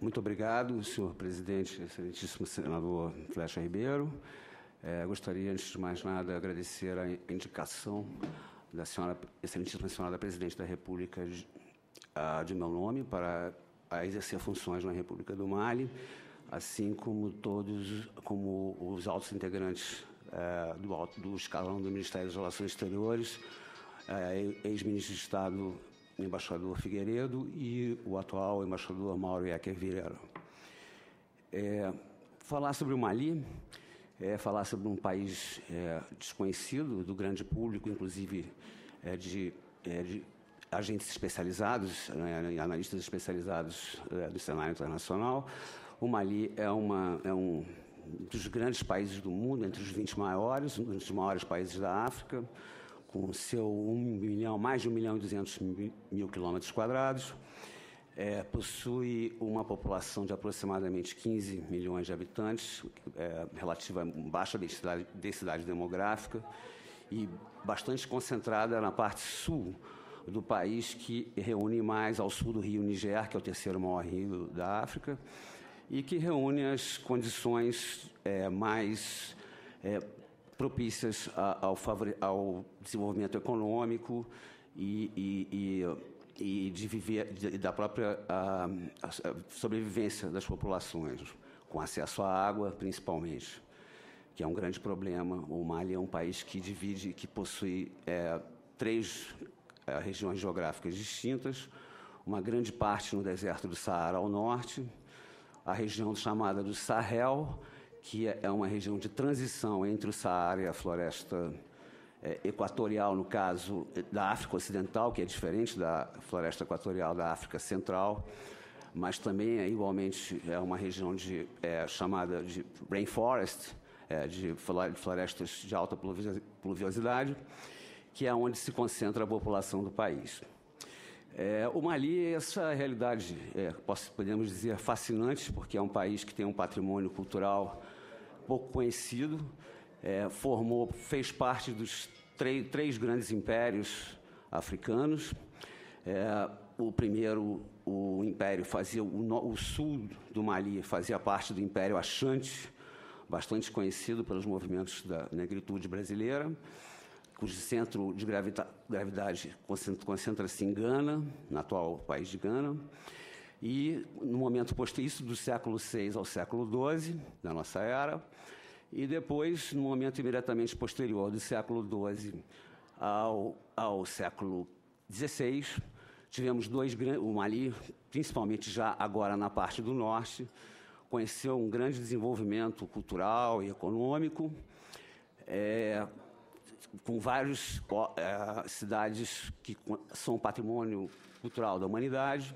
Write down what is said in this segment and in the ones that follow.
Muito obrigado, senhor presidente, excelentíssimo senador Flecha Ribeiro. Gostaria, antes de mais nada, agradecer a indicação da senhora, excelentíssima senhora presidente da República, de meu nome, para exercer funções na República do Mali, assim como como os altos integrantes do escalão do Ministério das Relações Exteriores, ex-ministro de Estado, embaixador Figueiredo, e o atual embaixador Mauro Yecker Vieira. Falar sobre o Mali falar sobre um país desconhecido do grande público, inclusive de agentes especializados, analistas especializados do cenário internacional. O Mali é um dos grandes países do mundo, entre os 20 maiores, um dos maiores países da África, com seu mais de 1.200.000 quilômetros quadrados. Possui uma população de aproximadamente 15 milhões de habitantes, relativa a baixa densidade demográfica e bastante concentrada na parte sul do país, que reúne mais ao sul do rio Níger, que é o terceiro maior rio da África, e que reúne as condições mais propícias ao desenvolvimento econômico e de viver da própria sobrevivência das populações, com acesso à água, principalmente, que é um grande problema. O Mali é um país que possui 3 regiões geográficas distintas, uma grande parte no deserto do Saara ao norte, a região chamada do Sahel, que é uma região de transição entre o Saara e a floresta equatorial, no caso da África Ocidental, que é diferente da floresta equatorial da África Central, mas também igualmente é uma região chamada de rainforest, de florestas de alta pluviosidade, que é onde se concentra a população do país. O Mali, essa realidade, podemos dizer, fascinante, porque é um país que tem um patrimônio cultural pouco conhecido, fez parte dos três grandes impérios africanos. O primeiro, o império fazia o sul do Mali, fazia parte do Império Ashanti, bastante conhecido pelos movimentos da negritude brasileira, cujo centro de gravidade concentra-se em Gana, no atual país de Gana, e no momento posterior, isso do século VI ao século XII, da nossa era, e depois, no momento imediatamente posterior, do século XII ao século XVI, tivemos o Mali, principalmente já agora na parte do norte, conheceu um grande desenvolvimento cultural e econômico, com várias cidades que são patrimônio cultural da humanidade.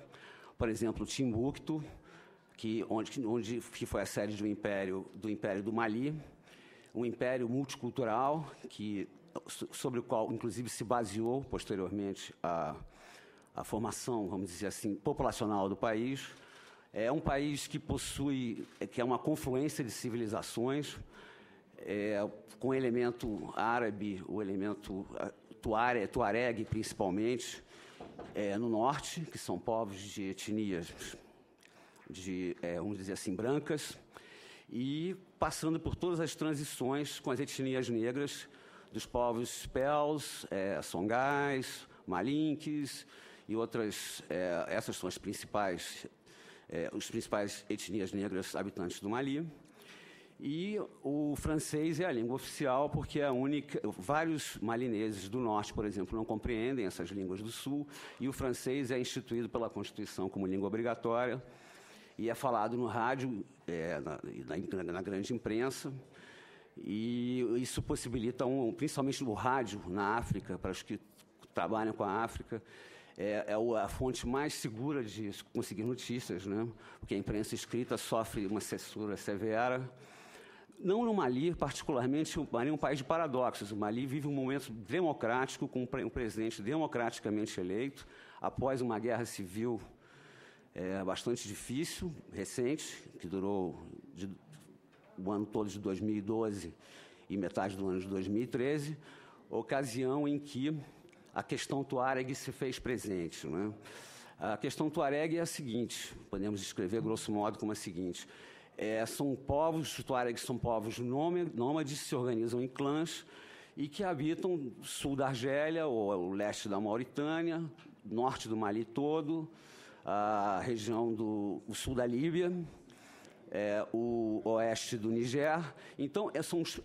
Por exemplo, Timbuktu, que foi a sede do Império do Mali, um império multicultural sobre o qual, inclusive, se baseou posteriormente a formação, vamos dizer assim, populacional do país. É um país que é uma confluência de civilizações, com o elemento árabe, o elemento tuareg, principalmente, no norte, que são povos de etnias, vamos dizer assim, brancas, e passando por todas as transições com as etnias negras dos povos Pels, Songais, Malinques e outras. Essas são as principais etnias negras habitantes do Mali. E o francês é a língua oficial, porque é a única. Vários malineses do norte, por exemplo, não compreendem essas línguas do sul, e o francês é instituído pela Constituição como língua obrigatória e é falado no rádio, na grande imprensa, e isso possibilita, principalmente o rádio na África, para os que trabalham com a África, a fonte mais segura de conseguir notícias, né? Porque a imprensa escrita sofre uma censura severa. Não no Mali, particularmente, o Mali é um país de paradoxos. O Mali vive um momento democrático, com um presidente democraticamente eleito, após uma guerra civil bastante difícil, recente, que durou o ano todo de 2012 e metade do ano de 2013, ocasião em que a questão tuareg se fez presente, né? A questão tuareg é a seguinte, podemos descrever grosso modo como a seguinte. Os tuaregs são povos nômades, se organizam em clãs e que habitam o sul da Argélia, ou o leste da Mauritânia, norte do Mali todo, a região do sul da Líbia, o oeste do Niger. Então,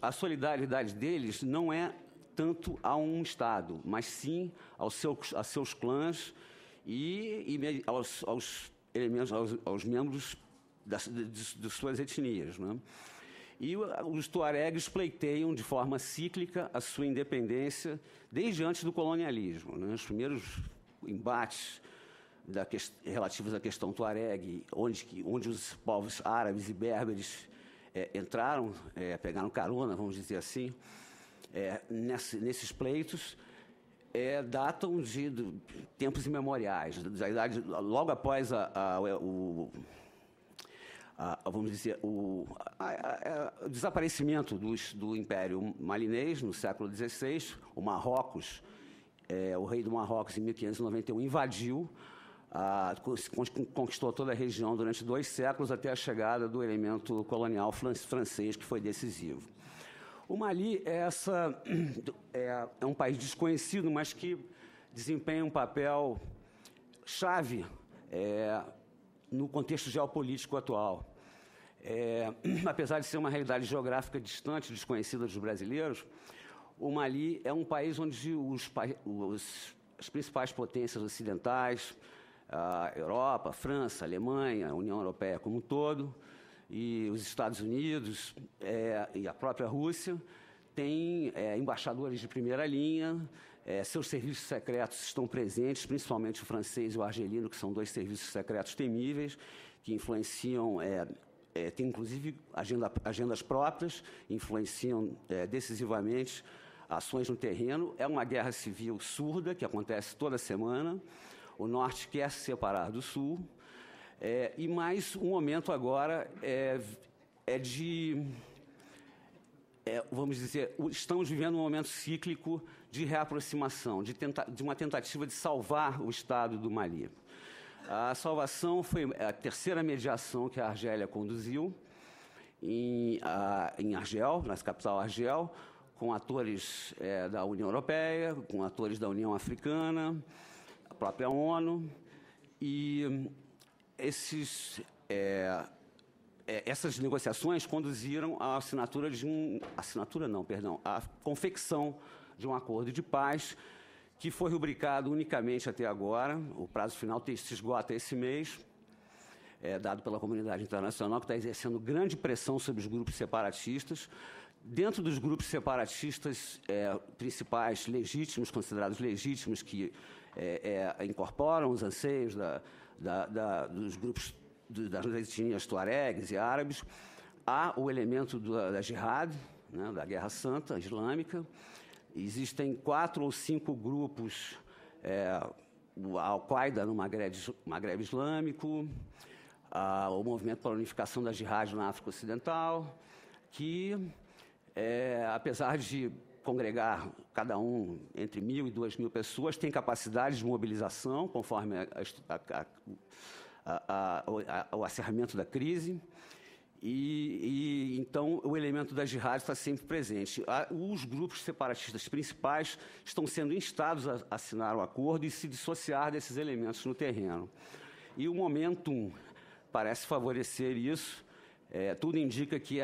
a solidariedade deles não é tanto a um Estado, mas sim a seus clãs e aos membros de suas etnias, né? E os tuaregs pleiteiam de forma cíclica a sua independência desde antes do colonialismo, né? Os primeiros embates relativos à questão tuareg, onde os povos árabes e berberes entraram, pegaram carona, vamos dizer assim, nesses pleitos, datam de tempos imemoriais, da idade, logo após vamos dizer, o desaparecimento do Império Malinês no século XVI. O Marrocos, o rei do Marrocos, em 1591, invadiu, conquistou toda a região durante 2 séculos, até a chegada do elemento colonial francês, que foi decisivo. O Mali é um país desconhecido, mas que desempenha um papel chave no contexto geopolítico atual. Apesar de ser uma realidade geográfica distante, desconhecida dos brasileiros, o Mali é um país onde as principais potências ocidentais, a Europa, a França, a Alemanha, a União Europeia como um todo, e os Estados Unidos e a própria Rússia têm embaixadores de primeira linha. Seus serviços secretos estão presentes, principalmente o francês e o argelino, que são 2 serviços secretos temíveis, que influenciam, têm inclusive agendas próprias, influenciam decisivamente ações no terreno. É uma guerra civil surda, que acontece toda semana. O Norte quer se separar do Sul. E mais um momento agora vamos dizer, estamos vivendo um momento cíclico de reaproximação, de uma tentativa de salvar o Estado do Mali. A salvação foi a 3ª mediação que a Argélia conduziu em Argel, na capital Argel, com atores da União Europeia, com atores da União Africana, a própria ONU, e essas negociações conduziram à à confecção de um acordo de paz que foi rubricado unicamente até agora. O prazo final se esgota esse mês, dado pela comunidade internacional, que está exercendo grande pressão sobre os grupos separatistas. Dentro dos grupos separatistas principais, legítimos, considerados legítimos, que incorporam os anseios dos grupos das etnias tuaregs e árabes, há o elemento da jihad, né, da Guerra Santa Islâmica. Existem 4 ou 5 grupos, a Al-Qaeda no Magrebe Islâmico, o Movimento para a Unificação da Jihad na África Ocidental, que, apesar de congregar cada um entre 1.000 e 2.000 pessoas, tem capacidade de mobilização, conforme o acerramento da crise, e então o elemento da jihad está sempre presente. Os grupos separatistas principais estão sendo instados a assinar o acordo e se dissociar desses elementos no terreno. E o momentum parece favorecer isso. Tudo indica que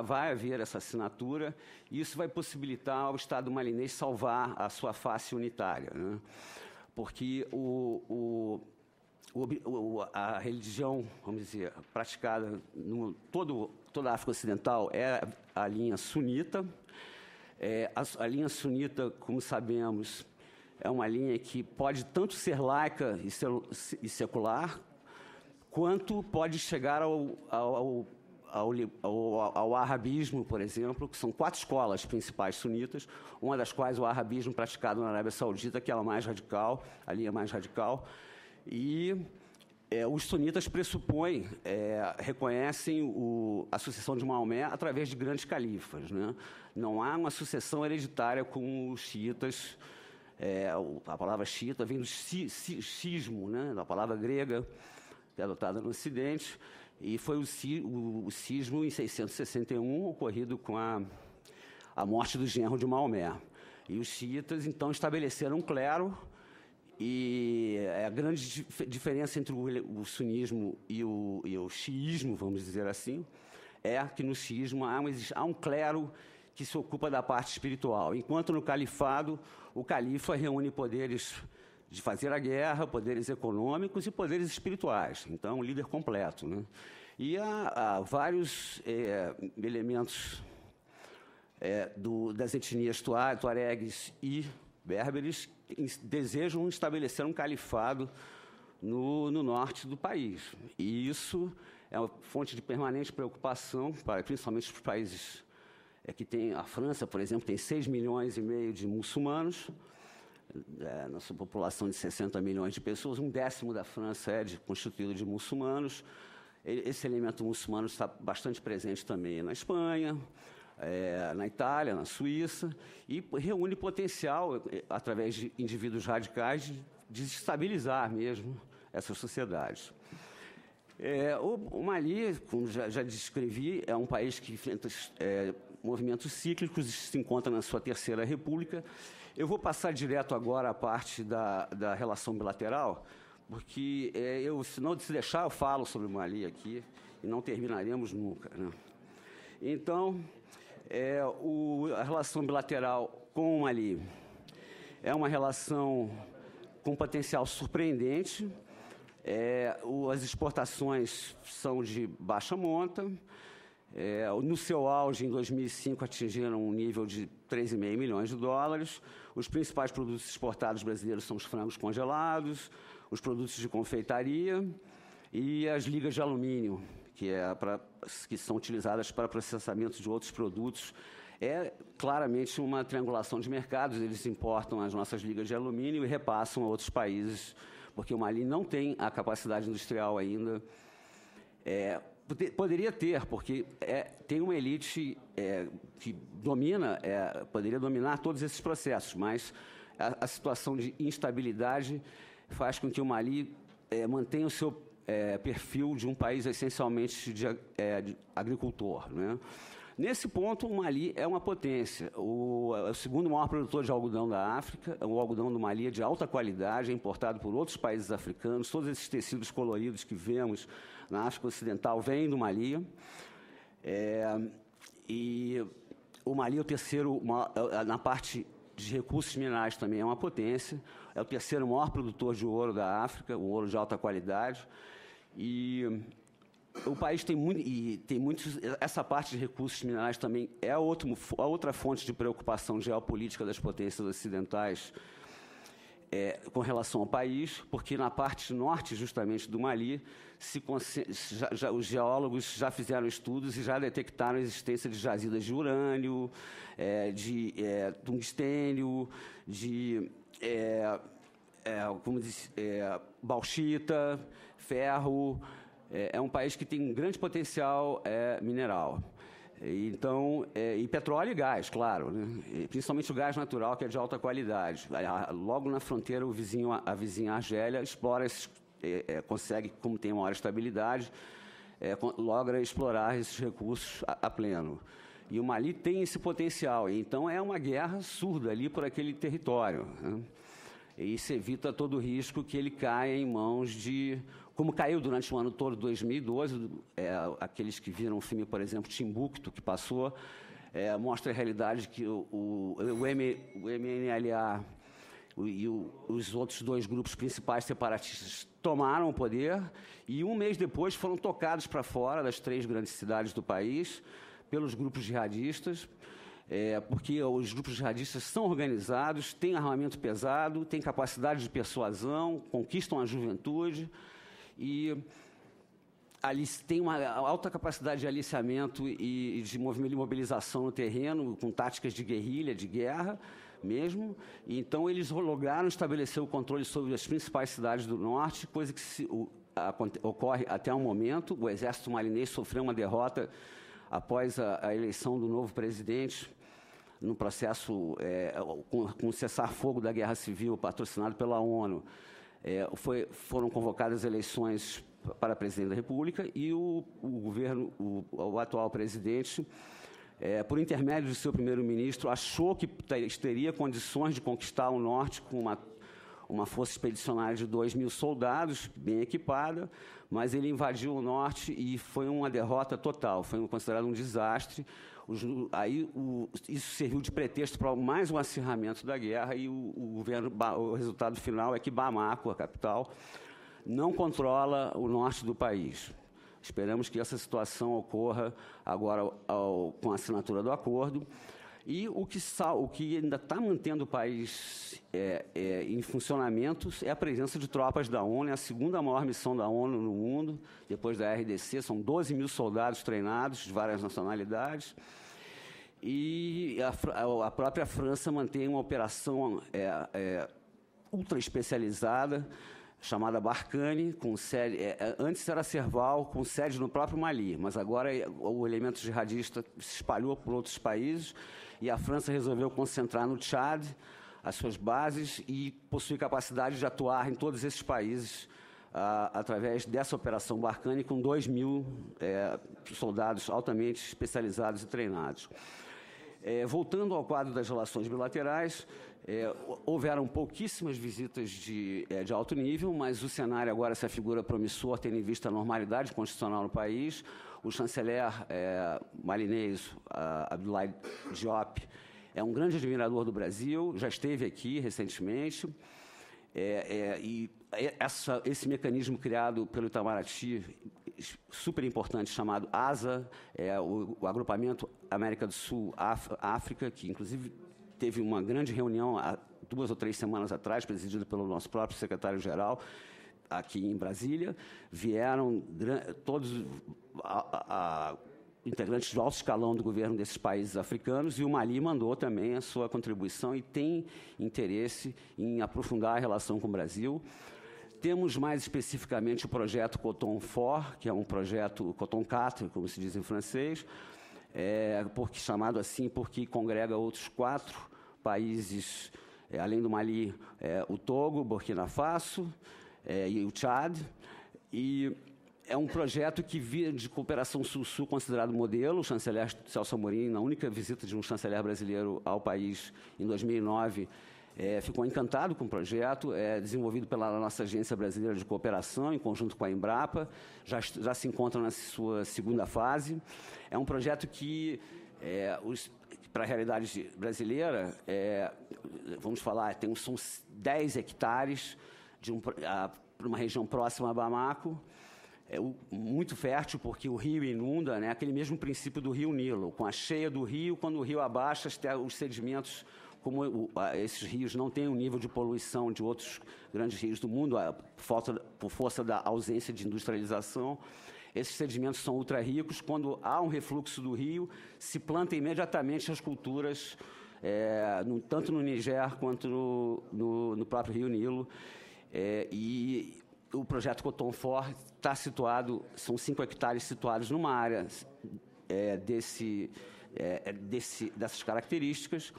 vai haver essa assinatura, e isso vai possibilitar ao Estado malinês salvar a sua face unitária, né? Porque a religião, vamos dizer, praticada toda a África Ocidental é a linha sunita. A linha sunita, como sabemos, é uma linha que pode tanto ser laica e secular, quanto pode chegar ao arabismo, por exemplo, que são 4 escolas principais sunitas, uma das quais o arabismo praticado na Arábia Saudita, que é a mais radical, a linha mais radical. E os sunitas reconhecem a sucessão de Maomé através de grandes califas, né? Não há uma sucessão hereditária como os xiitas A palavra xiita vem do cismo, né, da palavra grega, que é adotada no Ocidente, e foi o cismo em 661, ocorrido com a morte do genro de Maomé. E os xiitas, então, estabeleceram um clero, e a grande diferença entre o sunismo e o xiismo, vamos dizer assim, é que no xiismo há um clero que se ocupa da parte espiritual, enquanto no califado o califa reúne poderes de fazer a guerra, poderes econômicos e poderes espirituais. Então, é um líder completo, né? E há vários elementos das etnias tuaregues e berberes que desejam estabelecer um califado no norte do país. E isso é uma fonte de permanente preocupação, principalmente para os países que tem a França, por exemplo, tem 6,5 milhões de muçulmanos, nossa população de 60 milhões de pessoas, 1/10 da França constituído de muçulmanos. Esse elemento muçulmano está bastante presente também na Espanha, na Itália, na Suíça, e reúne potencial, através de indivíduos radicais, de desestabilizar mesmo essas sociedades. O Mali, como já descrevi, é um país que enfrenta movimentos cíclicos e se encontra na sua terceira república. Eu vou passar direto agora à parte da relação bilateral, porque se não se deixar, eu falo sobre o Mali aqui e não terminaremos nunca, né? Então, a relação bilateral com o Mali é uma relação com potencial surpreendente. As exportações são de baixa monta. No seu auge, em 2005, atingiram um nível de 3,5 milhões de dólares. Os principais produtos exportados brasileiros são os frangos congelados, os produtos de confeitaria e as ligas de alumínio, que são utilizadas para processamento de outros produtos. É claramente uma triangulação de mercados. Eles importam as nossas ligas de alumínio e repassam a outros países, porque o Mali não tem a capacidade industrial ainda. Poderia ter, porque tem uma elite que poderia dominar todos esses processos, mas a situação de instabilidade faz com que o Mali mantenha o seu perfil de um país essencialmente de agricultor, né? Nesse ponto, o Mali é uma potência. O segundo maior produtor de algodão da África. O algodão do Mali é de alta qualidade, é importado por outros países africanos. Todos esses tecidos coloridos que vemos na África Ocidental vêm do Mali. E o Mali é o terceiro, na parte de recursos minerais também é uma potência. É o terceiro maior produtor de ouro da África, o ouro de alta qualidade. E o país tem muitos. Essa parte de recursos minerais também é a outra fonte de preocupação geopolítica das potências ocidentais com relação ao país, porque na parte norte, justamente, do Mali, os geólogos já fizeram estudos e já detectaram a existência de jazidas de urânio, de tungstênio, de bauxita, ferro. É um país que tem um grande potencial mineral. Então, e petróleo e gás, claro, né? E principalmente o gás natural, que é de alta qualidade. Logo na fronteira, a vizinha Argélia explora consegue, como tem maior estabilidade, logra explorar esses recursos a pleno. E o Mali tem esse potencial. Então, é uma guerra surda ali por aquele território, né? E se evita todo o risco que ele caia em mãos como caiu durante o ano todo de 2012, aqueles que viram o filme, por exemplo, Timbuktu, que passou, mostra a realidade que o MNLA e os outros dois grupos principais separatistas tomaram o poder e um mês depois foram tocados para fora das 3 grandes cidades do país pelos grupos jihadistas, porque os grupos jihadistas são organizados, têm armamento pesado, têm capacidade de persuasão, conquistam a juventude e ali tem uma alta capacidade de aliciamento e de mobilização no terreno, com táticas de guerrilha, de guerra mesmo. E, então, eles lograram estabelecer o controle sobre as principais cidades do norte, coisa que ocorre até o momento. O exército malinês sofreu uma derrota após a eleição do novo presidente no processo com o cessar-fogo da Guerra Civil, patrocinado pela ONU, foram convocadas eleições para presidente da República e o atual presidente, por intermédio de seu primeiro-ministro, achou que teria condições de conquistar o norte com uma força expedicionária de 2.000 soldados, bem equipada, mas ele invadiu o norte e foi uma derrota total, foi considerado um desastre. Isso serviu de pretexto para mais um acirramento da guerra e o resultado final é que Bamako, a capital, não controla o norte do país. Esperamos que essa situação ocorra agora com a assinatura do acordo. E o que ainda está mantendo o país em funcionamento é a presença de tropas da ONU, é a segunda maior missão da ONU no mundo, depois da RDC, são 12.000 soldados treinados de várias nacionalidades. E a própria França mantém uma operação ultra especializada, chamada Barkhane, com sede, antes era Serval, com sede no próprio Mali, mas agora o elemento jihadista se espalhou por outros países e a França resolveu concentrar no Tchad as suas bases e possui capacidade de atuar em todos esses países através dessa operação Barkhane, com 2.000 soldados altamente especializados e treinados. Voltando ao quadro das relações bilaterais, houveram pouquíssimas visitas de alto nível, mas o cenário agora se afigura promissor, tendo em vista a normalidade constitucional no país. O chanceler malinês, Abdoulaye Diop, é um grande admirador do Brasil, já esteve aqui recentemente, e esse mecanismo criado pelo Itamaraty, super importante, chamado ASA, o Agrupamento América do Sul África, que inclusive teve uma grande reunião há 2 ou 3 semanas atrás, presidida pelo nosso próprio secretário-geral, aqui em Brasília. Vieram todos integrantes do alto escalão do governo desses países africanos, e o Mali mandou também a sua contribuição e tem interesse em aprofundar a relação com o Brasil. Temos mais especificamente o projeto Coton 4, que é um projeto Coton 4, como se diz em francês, chamado assim porque congrega outros 4 países, além do Mali, o Togo, Burkina Faso e o Tchad. E é um projeto que via de cooperação sul-sul considerado modelo. O chanceler Celso Amorim, na única visita de um chanceler brasileiro ao país em 2009, ficou encantado com o projeto, desenvolvido pela nossa Agência Brasileira de Cooperação, em conjunto com a Embrapa, já se encontra na sua segunda fase. É um projeto que, para a realidade brasileira, vamos falar, são 10 hectares para uma região próxima a Bamako, muito fértil, porque o rio inunda, né? Aquele mesmo princípio do rio Nilo, com a cheia do rio, quando o rio abaixa, os sedimentos, como esses rios não têm um nível de poluição de outros grandes rios do mundo, por força da ausência de industrialização, esses sedimentos são ultra ricos. Quando há um refluxo do rio, se planta imediatamente as culturas, tanto no Niger quanto no próprio rio Nilo. E o projeto Coton 4 está situado, são 5 hectares situados numa área dessas características,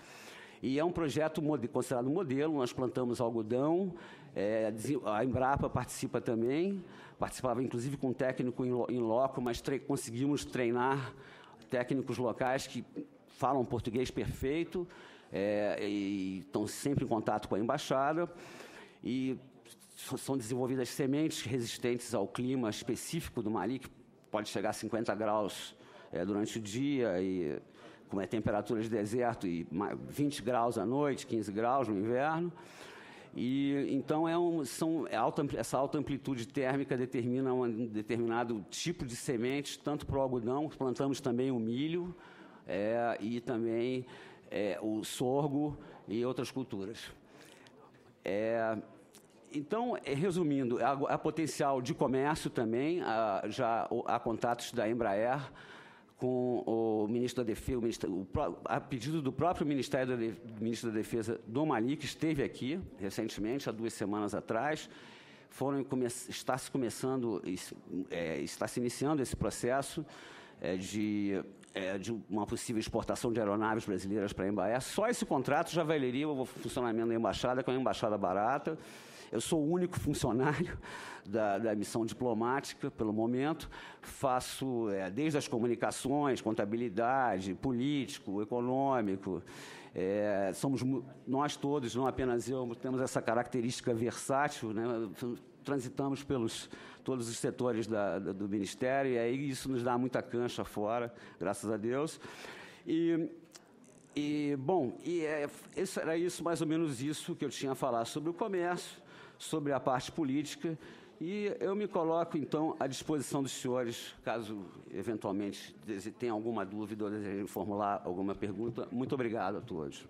e é um projeto considerado modelo. Nós plantamos algodão, a Embrapa participa também, participava inclusive com um técnico em loco, mas conseguimos treinar técnicos locais que falam português perfeito, e estão sempre em contato com a embaixada, e são desenvolvidas sementes resistentes ao clima específico do Mali, que pode chegar a 50 graus durante o dia, e como temperatura de deserto, e 20 graus à noite, 15 graus no inverno. E então essa alta amplitude térmica determina um determinado tipo de sementes, tanto para o algodão, plantamos também o milho, e também o sorgo e outras culturas. Então, resumindo, há potencial de comércio também, já há contatos da Embraer com o ministro da Defesa, a pedido do próprio ministro da Defesa do Mali, que esteve aqui recentemente, há 2 semanas atrás. Está se iniciando esse processo de uma possível exportação de aeronaves brasileiras para a Embraer. Só esse contrato já valeria o funcionamento da embaixada, que é uma embaixada barata. Eu sou o único funcionário da missão diplomática, pelo momento. Faço desde as comunicações, contabilidade, político, econômico. Somos nós todos, não apenas eu, temos essa característica versátil, né? Transitamos pelos todos os setores do Ministério, e aí isso nos dá muita cancha fora, graças a Deus. Era isso, mais ou menos isso que eu tinha a falar sobre o comércio, sobre a parte política, e eu me coloco, então, à disposição dos senhores, caso, eventualmente, tenham alguma dúvida ou desejem formular alguma pergunta. Muito obrigado a todos.